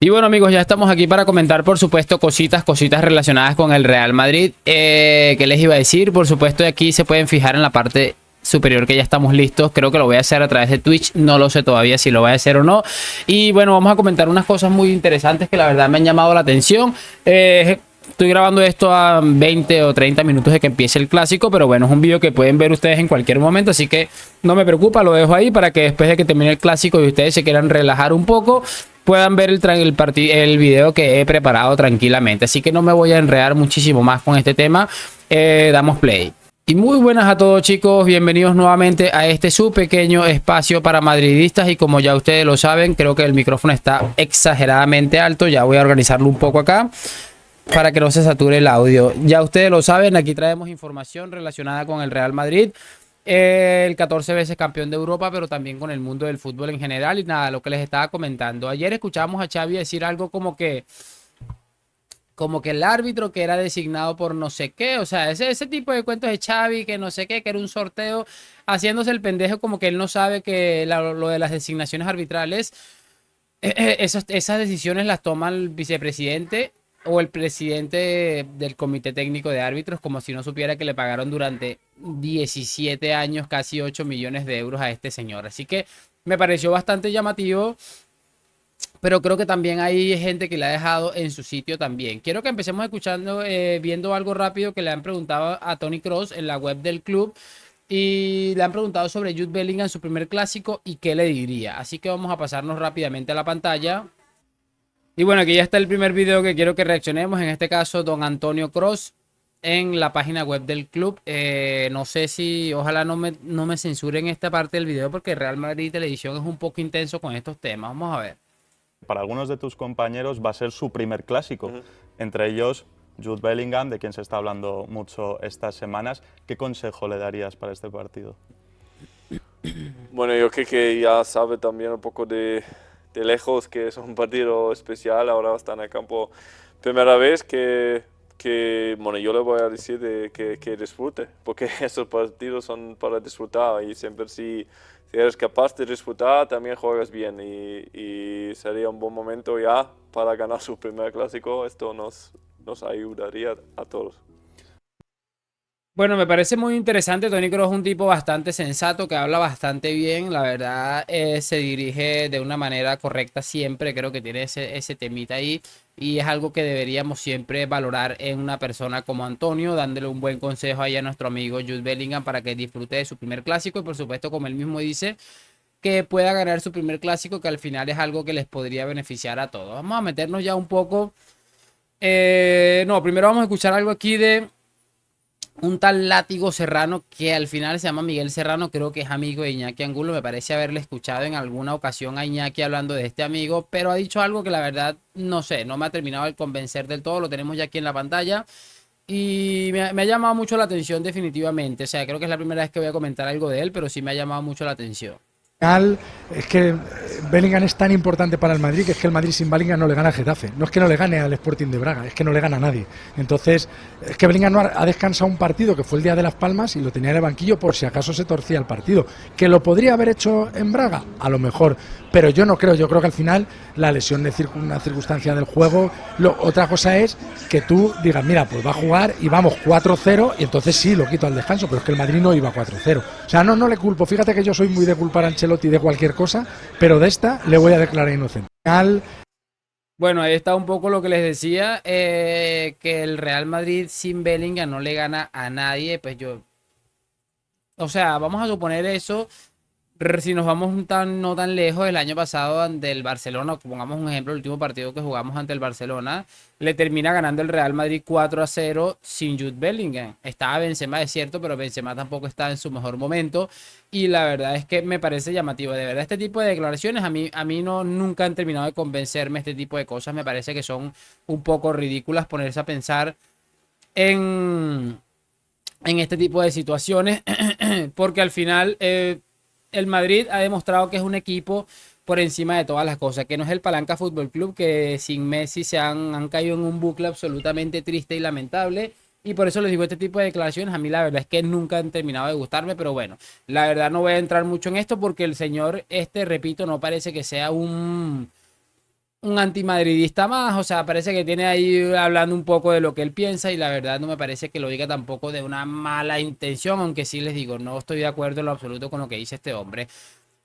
Y bueno, amigos, ya estamos aquí para comentar, por supuesto, cositas relacionadas con el Real Madrid. ¿Qué les iba a decir? Por supuesto, aquí se pueden fijar en la parte superior que ya estamos listos. Creo que lo voy a hacer a través de Twitch. No lo sé todavía si lo voy a hacer o no. Y bueno, vamos a comentar unas cosas muy interesantes que la verdad me han llamado la atención. Estoy grabando esto a 20 o 30 minutos de que empiece el clásico, pero bueno, es un video que pueden ver ustedes en cualquier momento, así que no me preocupa, lo dejo ahí para que después de que termine el clásico y ustedes se quieran relajar un poco, puedan ver el video que he preparado tranquilamente. Así que no me voy a enredar muchísimo más con este tema. Damos play. Y muy buenas a todos, chicos, bienvenidos nuevamente a este su pequeño espacio para madridistas. Y como ya ustedes lo saben, creo que el micrófono está exageradamente alto. Ya voy a organizarlo un poco acá para que no se sature el audio. Ya ustedes lo saben, aquí traemos información relacionada con el Real Madrid, el 14 veces campeón de Europa, pero también con el mundo del fútbol en general. Y nada, lo que les estaba comentando. Ayer escuchamos a Xavi decir algo como que el árbitro que era designado por no sé qué, o sea, ese tipo de cuentos de Xavi, que no sé qué, que era un sorteo, haciéndose el pendejo como que él no sabe que lo de las designaciones arbitrales, esas decisiones las toma el vicepresidente o el presidente del comité técnico de árbitros, como si no supiera que le pagaron durante 17 años casi 8 millones de euros a este señor. Así que me pareció bastante llamativo, pero creo que también hay gente que le ha dejado en su sitio también. Quiero que empecemos escuchando, viendo algo rápido que le han preguntado a Toni Kroos en la web del club. Y le han preguntado sobre Jude Bellingham, su primer clásico, y qué le diría. Así que vamos a pasarnos rápidamente a la pantalla. Y bueno, aquí ya está el primer video que quiero que reaccionemos. En este caso, don Antonio Kroos en la página web del club. No sé si, ojalá no me censuren esta parte del video, porque Real Madrid Televisión es un poco intenso con estos temas. Vamos a ver. Para algunos de tus compañeros va a ser su primer clásico, entre ellos Jude Bellingham, de quien se está hablando mucho estas semanas. ¿Qué consejo le darías para este partido? Bueno, yo creo que ya sabe también un poco de lejos que es un partido especial. Ahora está en el campo primera vez bueno, yo le voy a decir que disfrute, porque esos partidos son para disfrutar y siempre si eres capaz de disfrutar también juegas bien y sería un buen momento ya para ganar su primer clásico. Esto nos ayudaría a todos. Bueno, me parece muy interesante. Toni Kroos es un tipo bastante sensato, que habla bastante bien. La verdad, se dirige de una manera correcta siempre. Creo que tiene ese temita ahí. Y es algo que deberíamos siempre valorar en una persona como Antonio, dándole un buen consejo ahí a nuestro amigo Jude Bellingham para que disfrute de su primer clásico. Y por supuesto, como él mismo dice, que pueda ganar su primer clásico, que al final es algo que les podría beneficiar a todos. Vamos a meternos ya un poco. No, primero vamos a escuchar algo aquí de un tal Látigo Serrano, que al final se llama Miguel Serrano, creo que es amigo de Iñaki Angulo. Me parece haberle escuchado en alguna ocasión a Iñaki hablando de este amigo, pero ha dicho algo que la verdad no sé, no me ha terminado de convencer del todo. Lo tenemos ya aquí en la pantalla y me ha llamado mucho la atención definitivamente. O sea, creo que es la primera vez que voy a comentar algo de él, pero sí me ha llamado mucho la atención. Es que Bellingham es tan importante para el Madrid que es que el Madrid sin Bellingham no le gana al Getafe. No es que no le gane al Sporting de Braga, es que no le gana a nadie. Entonces, es que Bellingham no ha descansado un partido que fue el día de Las Palmas y lo tenía en el banquillo por si acaso se torcía el partido. ¿Que lo podría haber hecho en Braga? A lo mejor. Pero yo no creo, yo creo que al final la lesión es una circunstancia del juego. Otra cosa es que tú digas, mira, pues va a jugar y vamos 4-0 y entonces sí, lo quito al descanso, pero es que el Madrid no iba 4-0. O sea, no le culpo. Fíjate que yo soy muy de culpar a Ancelotti de cualquier cosa, pero de esta le voy a declarar inocente. Bueno, ahí está un poco lo que les decía, que el Real Madrid sin Bellingham no le gana a nadie. Pues yo, o sea, vamos a suponer eso. Si nos vamos no tan lejos, el año pasado ante el Barcelona, pongamos un ejemplo, el último partido que jugamos ante el Barcelona, le termina ganando el Real Madrid 4-0 sin Jude Bellingham. Estaba Benzema, es cierto, pero Benzema tampoco está en su mejor momento. Y la verdad es que me parece llamativo. De verdad, este tipo de declaraciones a mí no, nunca han terminado de convencerme. Este tipo de cosas me parece que son un poco ridículas, ponerse a pensar en este tipo de situaciones, porque al final el Madrid ha demostrado que es un equipo por encima de todas las cosas, que no es el Palanca Fútbol Club, que sin Messi se han caído en un bucle absolutamente triste y lamentable. Y por eso les digo, este tipo de declaraciones a mí la verdad es que nunca han terminado de gustarme, pero bueno, la verdad no voy a entrar mucho en esto porque el señor repito, no parece que sea un un antimadridista más, o sea, parece que tiene ahí hablando un poco de lo que él piensa y la verdad no me parece que lo diga tampoco de una mala intención, aunque sí les digo, no estoy de acuerdo en lo absoluto con lo que dice este hombre.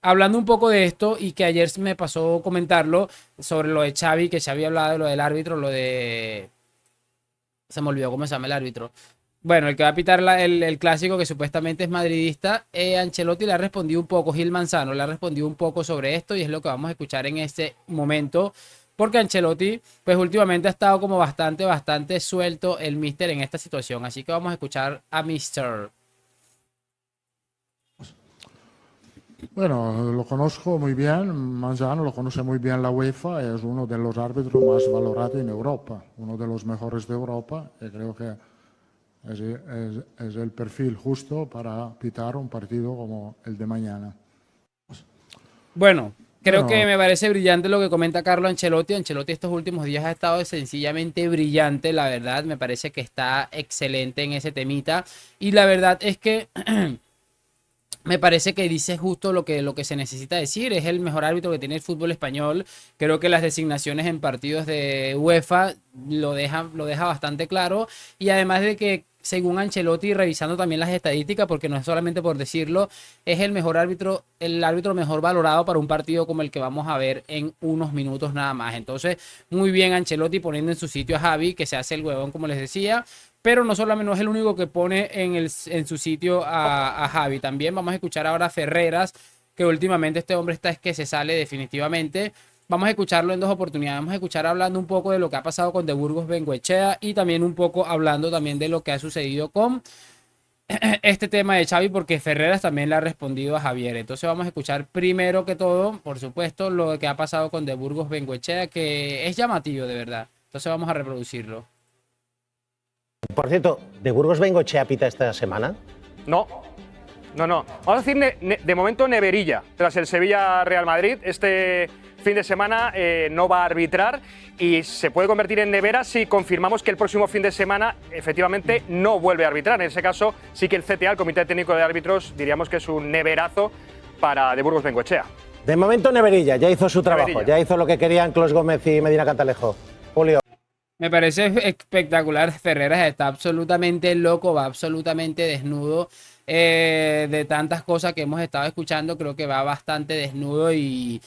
Hablando un poco de esto y que ayer me pasó comentarlo sobre lo de Xavi, que Xavi hablaba de lo del árbitro, lo de... Se me olvidó cómo se llama el árbitro. Bueno, el que va a pitar el clásico que supuestamente es madridista, Ancelotti le ha respondido un poco, Gil Manzano le ha respondido un poco sobre esto y es lo que vamos a escuchar en este momento. Porque Ancelotti, pues últimamente ha estado como bastante suelto el míster en esta situación. Así que vamos a escuchar a Mister. Bueno, lo conozco muy bien, Manzano lo conoce muy bien la UEFA, es uno de los árbitros más valorados en Europa, uno de los mejores de Europa, y creo que es el perfil justo para pitar un partido como el de mañana. Bueno, creo que me parece brillante lo que comenta Carlo Ancelotti. Ancelotti estos últimos días ha estado sencillamente brillante, la verdad, me parece que está excelente en ese temita, y la verdad es que... Me parece que dice justo lo que se necesita decir. Es el mejor árbitro que tiene el fútbol español. Creo que las designaciones en partidos de UEFA lo deja bastante claro. Y además de que, según Ancelotti, revisando también las estadísticas, porque no es solamente por decirlo, es el mejor árbitro, el árbitro mejor valorado para un partido como el que vamos a ver en unos minutos nada más. Entonces, muy bien Ancelotti poniendo en su sitio a Javi, que se hace el huevón, como les decía. Pero no solamente no es el único que pone en su sitio a Javi. También vamos a escuchar ahora a Ferreras, que últimamente este hombre es que se sale definitivamente. Vamos a escucharlo en dos oportunidades. Vamos a escuchar hablando un poco de lo que ha pasado con De Burgos Bengoechea y también un poco hablando también de lo que ha sucedido con este tema de Xavi, porque Ferreras también le ha respondido a Javier. Entonces vamos a escuchar primero que todo, por supuesto, lo que ha pasado con De Burgos Bengoechea, que es llamativo de verdad. Entonces vamos a reproducirlo. Por cierto, ¿De Burgos Bengoechea pita esta semana? No. Vamos a decir de momento neverilla. Tras el Sevilla-Real Madrid, este fin de semana no va a arbitrar y se puede convertir en nevera si confirmamos que el próximo fin de semana efectivamente no vuelve a arbitrar. En ese caso sí que el CTA, el Comité Técnico de Árbitros, diríamos que es un neverazo para De Burgos Bengoechea. De momento neverilla, ya hizo su trabajo, Neverilla. ya hizo lo que querían Clos Gómez y Medina Cantalejo. Julio. Me parece espectacular. Ferreras está absolutamente loco, va absolutamente desnudo de tantas cosas que hemos estado escuchando. Creo que va bastante desnudo y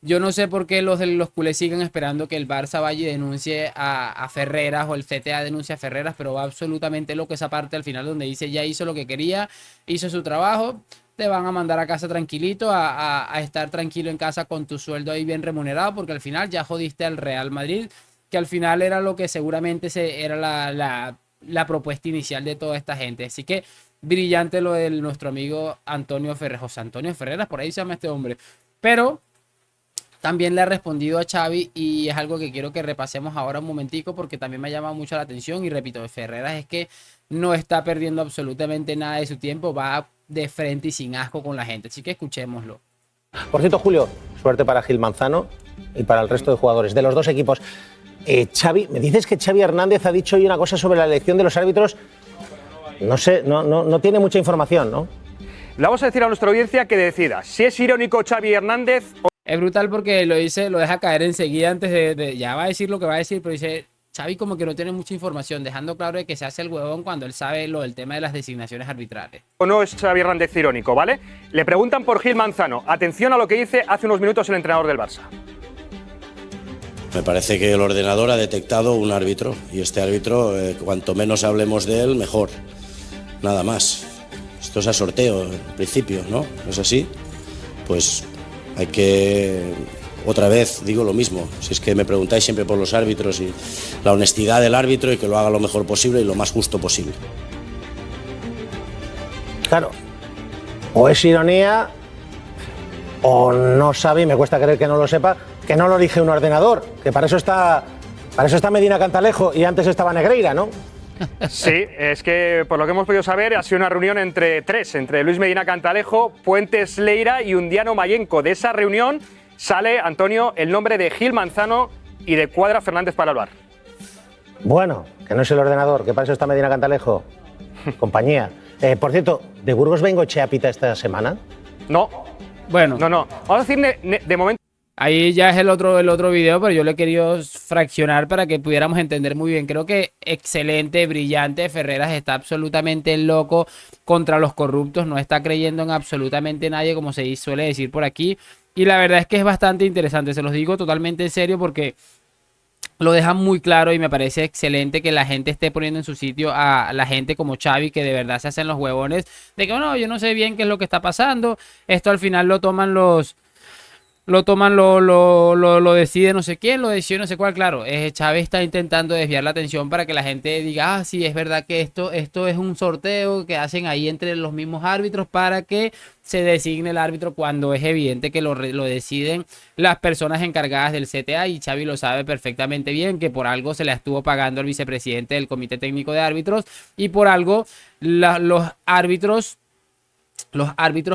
yo no sé por qué los culés siguen esperando que el Barça vaya y denuncie a Ferreras o el CTA denuncie a Ferreras, pero va absolutamente loco esa parte al final donde dice ya hizo lo que quería, hizo su trabajo. Te van a mandar a casa tranquilito, a estar tranquilo en casa con tu sueldo ahí bien remunerado, porque al final ya jodiste al Real Madrid, que al final era lo que seguramente era la propuesta inicial de toda esta gente. Así que brillante lo de nuestro amigo Antonio Ferreras, José Antonio Ferreras, por ahí se llama este hombre. Pero también le ha respondido a Xavi y es algo que quiero que repasemos ahora un momentico porque también me ha llamado mucho la atención y repito, Ferreras es que no está perdiendo absolutamente nada de su tiempo, va de frente y sin asco con la gente. Así que escuchémoslo. Por cierto, Julio, suerte para Gil Manzano y para el resto de jugadores de los dos equipos. Xavi, me dices que Xavi Hernández ha dicho hoy una cosa sobre la elección de los árbitros. No sé, no tiene mucha información, ¿no? Le vamos a decir a nuestra audiencia que decida si es irónico Xavi Hernández o... Es brutal porque lo deja caer enseguida antes de ya va a decir lo que va a decir, pero dice Xavi como que no tiene mucha información, dejando claro de que se hace el huevón cuando él sabe lo del tema de las designaciones arbitrales. O no es Xavi Hernández irónico, ¿vale? Le preguntan por Gil Manzano. Atención a lo que dice hace unos minutos el entrenador del Barça. Me parece que el ordenador ha detectado un árbitro y este árbitro, cuanto menos hablemos de él, mejor. Nada más. Esto es a sorteo, en principio, ¿no? ¿No es así? Pues hay que, otra vez, digo lo mismo. Si es que me preguntáis siempre por los árbitros y la honestidad del árbitro y que lo haga lo mejor posible y lo más justo posible. Claro. O es ironía o no sabe, y me cuesta creer que no lo sepa, que no lo elige un ordenador, que para eso está Medina Cantalejo y antes estaba Negreira, ¿no? Sí, es que por lo que hemos podido saber ha sido una reunión entre Luis Medina Cantalejo, Puentes Leira y Undiano Mayenco. De esa reunión sale, Antonio, el nombre de Gil Manzano y de Cuadra Fernández para el VAR. Bueno, que no es el ordenador, que para eso está Medina Cantalejo. Compañía. Por cierto, ¿De Burgos Bengoechea pita esta semana? No. Bueno. No. Vamos a decir de momento... Ahí ya es el otro video, pero yo lo he querido fraccionar para que pudiéramos entender muy bien. Creo que excelente, brillante. Ferreras está absolutamente loco contra los corruptos. No está creyendo en absolutamente nadie, como se suele decir por aquí. Y la verdad es que es bastante interesante. Se los digo totalmente en serio porque lo dejan muy claro y me parece excelente que la gente esté poniendo en su sitio a la gente como Xavi, que de verdad se hacen los huevones de que, bueno, yo no sé bien qué es lo que está pasando. Esto al final lo toman lo decide no sé quién, lo decide no sé cuál. Claro, Chávez está intentando desviar la atención para que la gente diga, sí, es verdad que esto es un sorteo que hacen ahí entre los mismos árbitros para que se designe el árbitro, cuando es evidente que lo deciden las personas encargadas del CTA, y Xavi lo sabe perfectamente bien, que por algo se le estuvo pagando al vicepresidente del Comité Técnico de Árbitros, y por algo los árbitros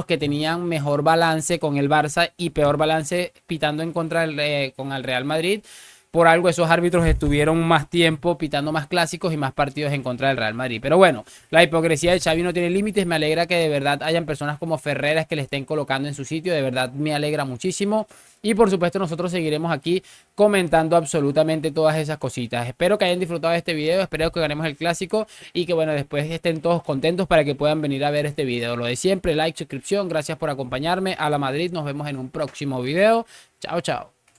que tenían mejor balance con el Barça y peor balance pitando en contra con el Real Madrid, por algo esos árbitros estuvieron más tiempo pitando más clásicos y más partidos en contra del Real Madrid. Pero bueno, la hipocresía de Xavi no tiene límites. Me alegra que de verdad hayan personas como Ferreras que le estén colocando en su sitio. De verdad me alegra muchísimo. Y por supuesto nosotros seguiremos aquí comentando absolutamente todas esas cositas. Espero que hayan disfrutado de este video. Espero que ganemos el clásico y que bueno, después estén todos contentos para que puedan venir a ver este video. Lo de siempre, like, suscripción. Gracias por acompañarme. A la Madrid, nos vemos en un próximo video. Chao, chao.